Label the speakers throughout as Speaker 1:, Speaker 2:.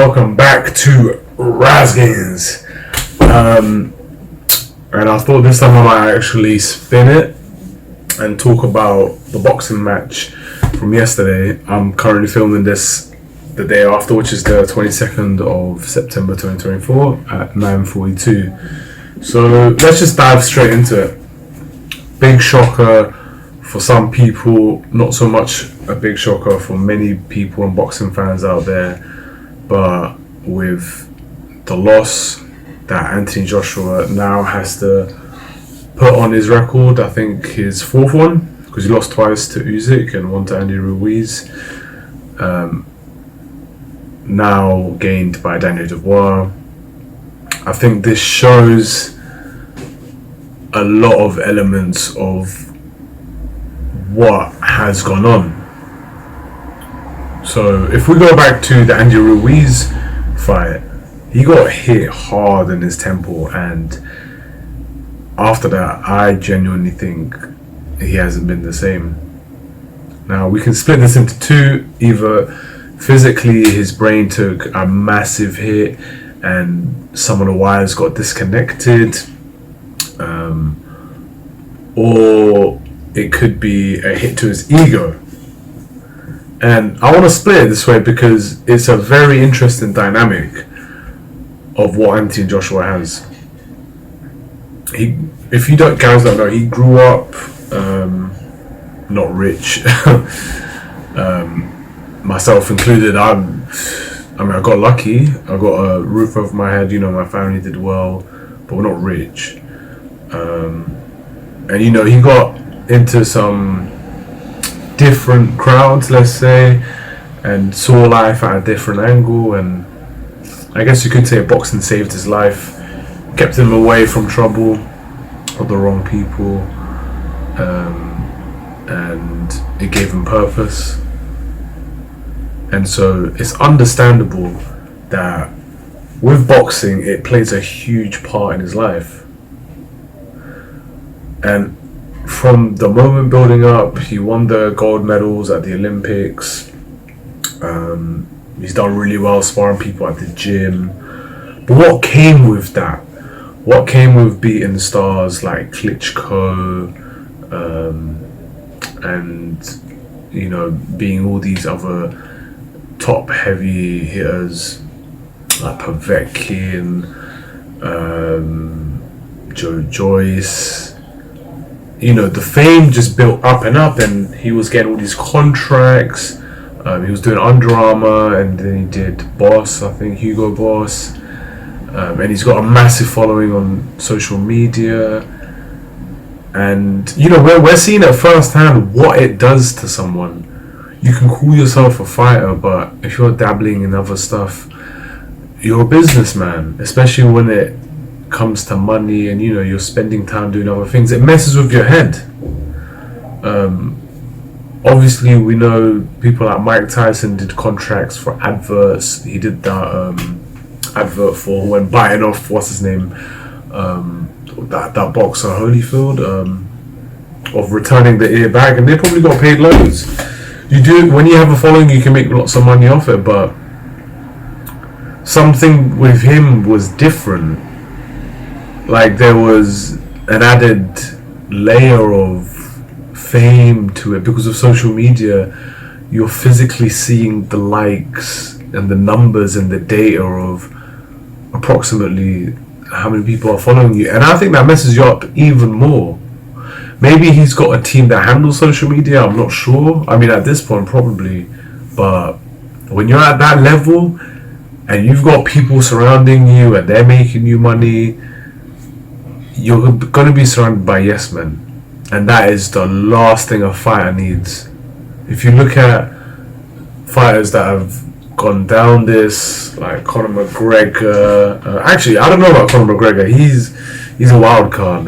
Speaker 1: welcome back to Razgins. And I thought this time I might actually spin it and talk about the boxing match from yesterday. I'm currently filming this the day after, which is the 22nd of September 2024 at 9:42. So let's just dive straight into it. Big shocker for some people, not so much a big shocker for many people and boxing fans out there, but with the loss that Anthony Joshua now has to put on his record, I think his fourth one, because he lost twice to Usyk and one to Andy Ruiz, now gained by Daniel Dubois. I think this shows a lot of elements of what has gone on. So if we go back to the Andy Ruiz fight, he got hit hard in his temple, and after that I genuinely think he hasn't been the same. Now we can split this into two: either physically his brain took a massive hit and some of the wires got disconnected, or it could be a hit to his ego. And I want to split it this way because it's a very interesting dynamic of what Anthony Joshua has. If you guys don't know, he grew up not rich, myself included. I got lucky. I got a roof over my head. My family did well, but we're not rich. And he got into some different crowds, let's say, and saw life at a different angle, and I guess you could say boxing saved his life, kept him away from trouble or the wrong people, and it gave him purpose. And so it's understandable that with boxing it plays a huge part in his life. And from the moment building up, he won the gold medals at the Olympics. He's done really well sparring people at the gym. But what came with that? What came with beating stars like Klitschko, and being all these other top heavy hitters like Povetkin, Joe Joyce. The fame just built up and up, and he was getting all these contracts. He was doing Under Armour, and then he did Boss, I think, Hugo Boss. And he's got a massive following on social media. And, we're seeing at first hand what it does to someone. You can call yourself a fighter, but if you're dabbling in other stuff, you're a businessman, especially when it comes to money and you're spending time doing other things. It messes with your head. Obviously we know people like Mike Tyson did contracts for adverts. He did that advert for when biting off what's his name, that boxer Holyfield, of returning the ear back, and they probably got paid loads. You do, when you have a following, you can make lots of money off it, but something with him was different. Like there was an added layer of fame to it because of social media. You're physically seeing the likes and the numbers and the data of approximately how many people are following you, and I think that messes you up even more. Maybe he's got a team that handles social media, I'm not sure. At this point probably, but when you're at that level and you've got people surrounding you and they're making you money, you're going to be surrounded by yes men, and that is the last thing a fighter needs. If you look at fighters that have gone down this, like Conor McGregor, actually I don't know about Conor McGregor, he's a wild card.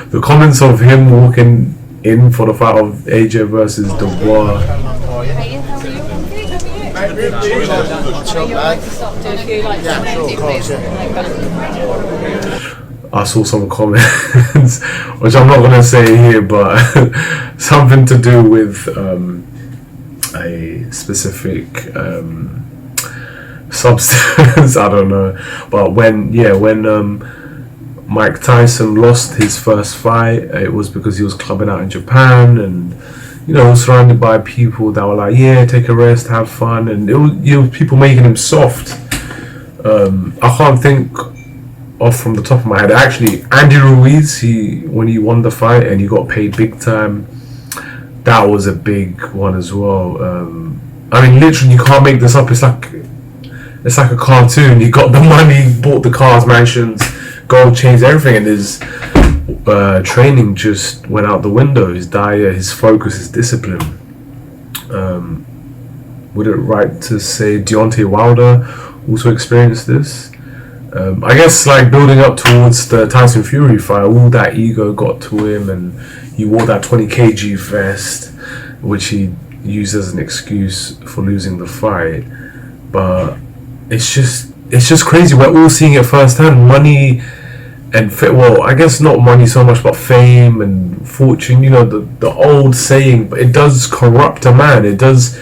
Speaker 1: The comments of him walking in for the fight of AJ versus Dubois, I saw some comments which I'm not going to say here, but something to do with a specific substance. I don't know, but when Mike Tyson lost his first fight, it was because he was clubbing out in Japan, and was surrounded by people that were like, yeah, take a rest, have fun, and it was people making him soft. I can't think off from the top of my head. Actually, Andy Ruiz, when he won the fight and he got paid big time, that was a big one as well. I mean, literally, you can't make this up. It's like a cartoon. He got the money, bought the cars, mansions, gold chains, everything, and his training just went out the window. His diet, his focus, his discipline. Would it right to say Deontay Wilder also experienced this? I guess like building up towards the Tyson Fury fight, all that ego got to him, and he wore that 20 kg vest, which he used as an excuse for losing the fight. But it's just crazy. We're all seeing it firsthand. Money and well, I guess not money so much, but fame and fortune. The old saying, but it does corrupt a man. It does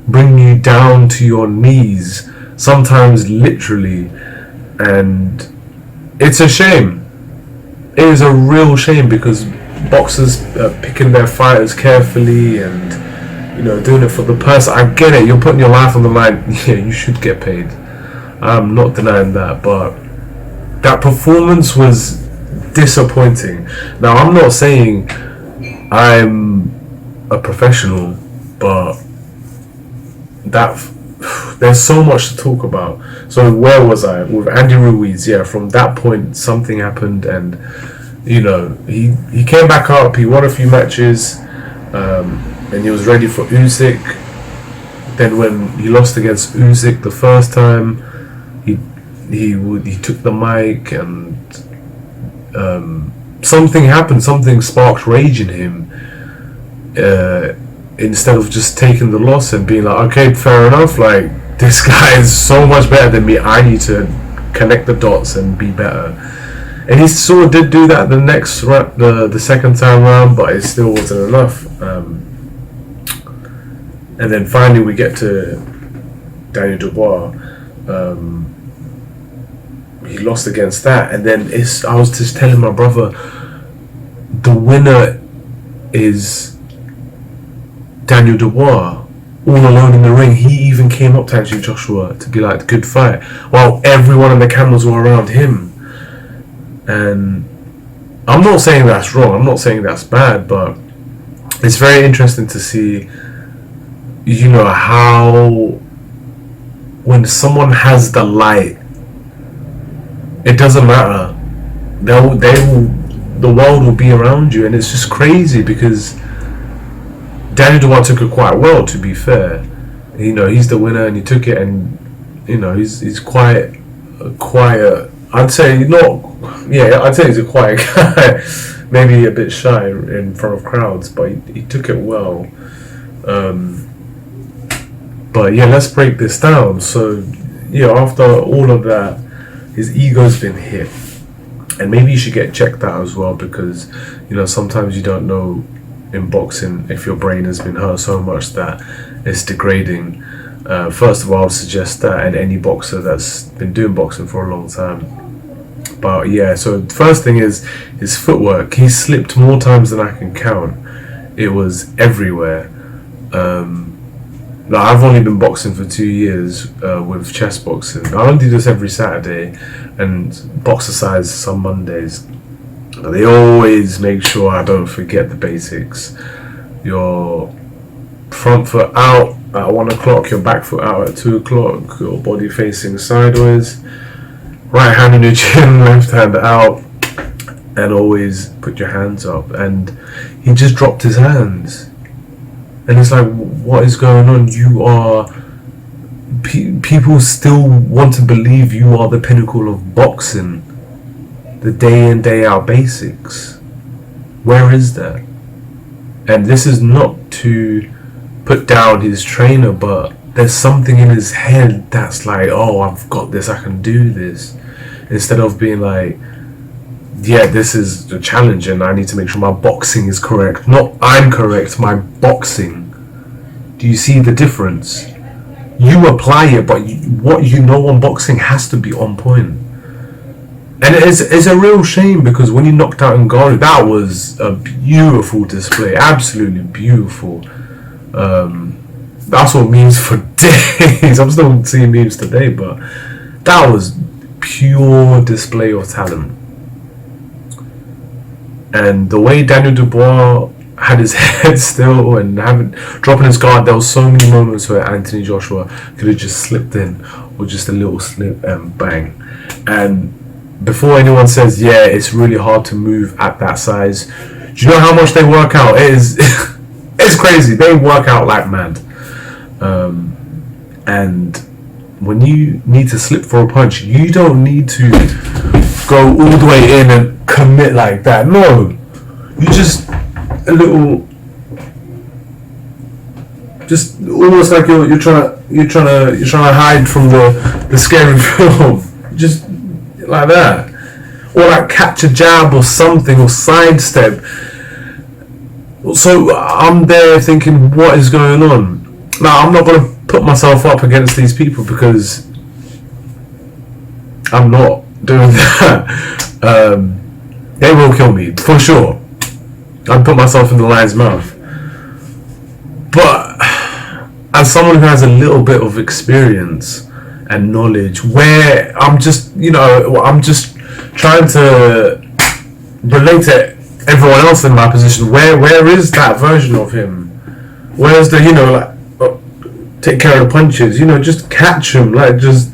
Speaker 1: bring you down to your knees, sometimes literally, and it's a shame. It is a real shame, because boxers are picking their fighters carefully and doing it for the person. I get it, you're putting your life on the line. Yeah, you should get paid. I'm not denying that, but that performance was disappointing. Now, I'm not saying I'm a professional, but there's so much to talk about. So where was I with Andy Ruiz? Yeah, from that point something happened, and he came back up. He won a few matches, and he was ready for Usyk. Then when he lost against Usyk the first time, he took the mic, and something happened. Something sparked rage in him. Instead of just taking the loss and being like, okay, fair enough, like, this guy is so much better than me, I need to connect the dots and be better. And he sort of did do that the second time round, but it still wasn't enough. And then finally we get to Daniel Dubois. He lost against that, and then I was just telling my brother, the winner is Daniel Dubois, all alone in the ring. He even came up to Anthony Joshua to be like, good fight, while everyone in the cameras were around him. And I'm not saying that's wrong, I'm not saying that's bad, but it's very interesting to see, how when someone has the light, it doesn't matter. The world will be around you, and it's just crazy because Daniel Dubois took it quite well, to be fair. He's the winner, and he took it, and he's quite quiet. I'd say he's a quiet guy, maybe a bit shy in front of crowds, but he took it well. But yeah, let's break this down. So after all of that, his ego's been hit, and maybe you should get checked out as well, because sometimes you don't know in boxing if your brain has been hurt so much that it's degrading. First of all, I would suggest that, and any boxer that's been doing boxing for a long time. But yeah, so the first thing is his footwork. He slipped more times than I can count. It was everywhere. Now, I've only been boxing for 2 years with chess boxing. I don't do this every Saturday and boxercise some Mondays. But they always make sure I don't forget the basics. Your front foot out at 1 o'clock, your back foot out at 2 o'clock, your body facing sideways, right hand on your chin, left hand out, and always put your hands up. And he just dropped his hands. And it's like, what is going on? You are... people still want to believe you are the pinnacle of boxing. The day in, day out basics. Where is that? And this is not to put down his trainer, but there's something in his head that's like, oh, I've got this, I can do this. Instead of being like, yeah, this is a challenge and I need to make sure my boxing is correct. Not I'm correct, my boxing. Do you see the difference? you apply it, but what you know on boxing has to be on point. And it's a real shame, because when he knocked out Ngannou, that was a beautiful display, absolutely beautiful. That's what memes for days. I'm still seeing memes today, but that was pure display of talent. And the way Daniel Dubois had his head still and dropping his guard, there was so many moments where Anthony Joshua could have just slipped in, or just a little slip and bang. And before anyone says, yeah, it's really hard to move at that size, do you know how much they work out? It is it's crazy. They work out like mad. And when you need to slip for a punch, you don't need to go all the way in and commit like that. No, you just a little, just almost like you're trying to hide from the scary film, just like that, or like catch a jab or something, or sidestep. So I'm there thinking, what is going on? Now, I'm not going to put myself up against these people, because I'm not doing that. They will kill me, for sure. I'd put myself in the lion's mouth. But as someone who has a little bit of experience and knowledge, where I'm just trying to relate to everyone else in my position, where is that version of him? Where's the, take care of the punches, just catch him, like just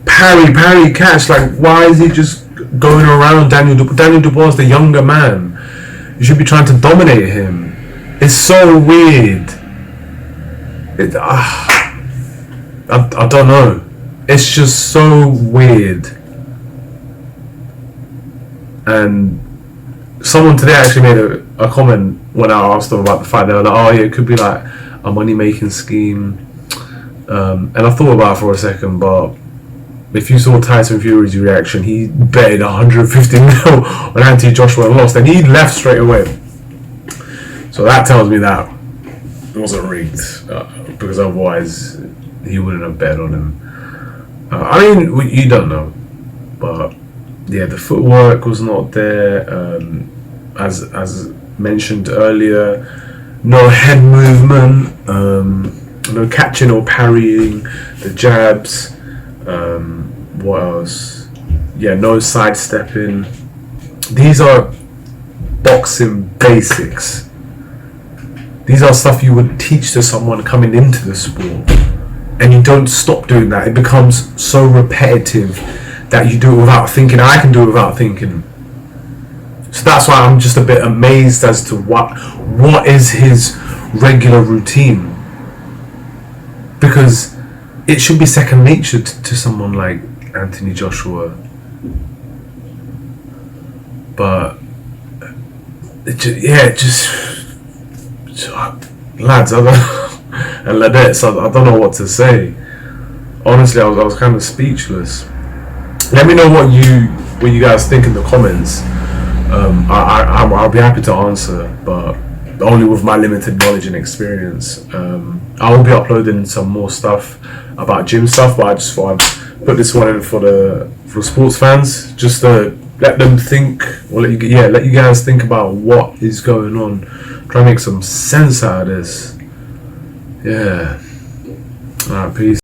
Speaker 1: parry, catch. Like, why is he just going around Daniel Dubois, the younger man? You should be trying to dominate him. It's so weird. I don't know. It's just so weird. And someone today actually made a comment when I asked them about the fight. They were like, oh yeah, it could be like a money-making scheme. And I thought about it for a second, but if you saw Tyson Fury's reaction, he betted 150 mil on Anthony Joshua and lost, and he left straight away. So that tells me that it wasn't rigged, because otherwise he wouldn't have bet on him. I mean, you don't know, but yeah, the footwork was not there. As mentioned earlier, no head movement, no catching or parrying, the jabs. What else? Yeah, no sidestepping. These are boxing basics. These are stuff you would teach to someone coming into the sport, and you don't stop doing that. It becomes so repetitive that you do it without thinking. I can do it without thinking. So that's why I'm just a bit amazed as to what is his regular routine, because it should be second nature to someone like Anthony Joshua. But lads, and ladettes, I don't know what to say. Honestly, I was kind of speechless. Let me know what you guys think in the comments. I'll be happy to answer, but only with my limited knowledge and experience. I will be uploading some more stuff about gym stuff, but I just thought I'd put this one in for sports fans, just to let them think, or let you guys think about what is going on. Try and make some sense out of this. Yeah. Alright, peace.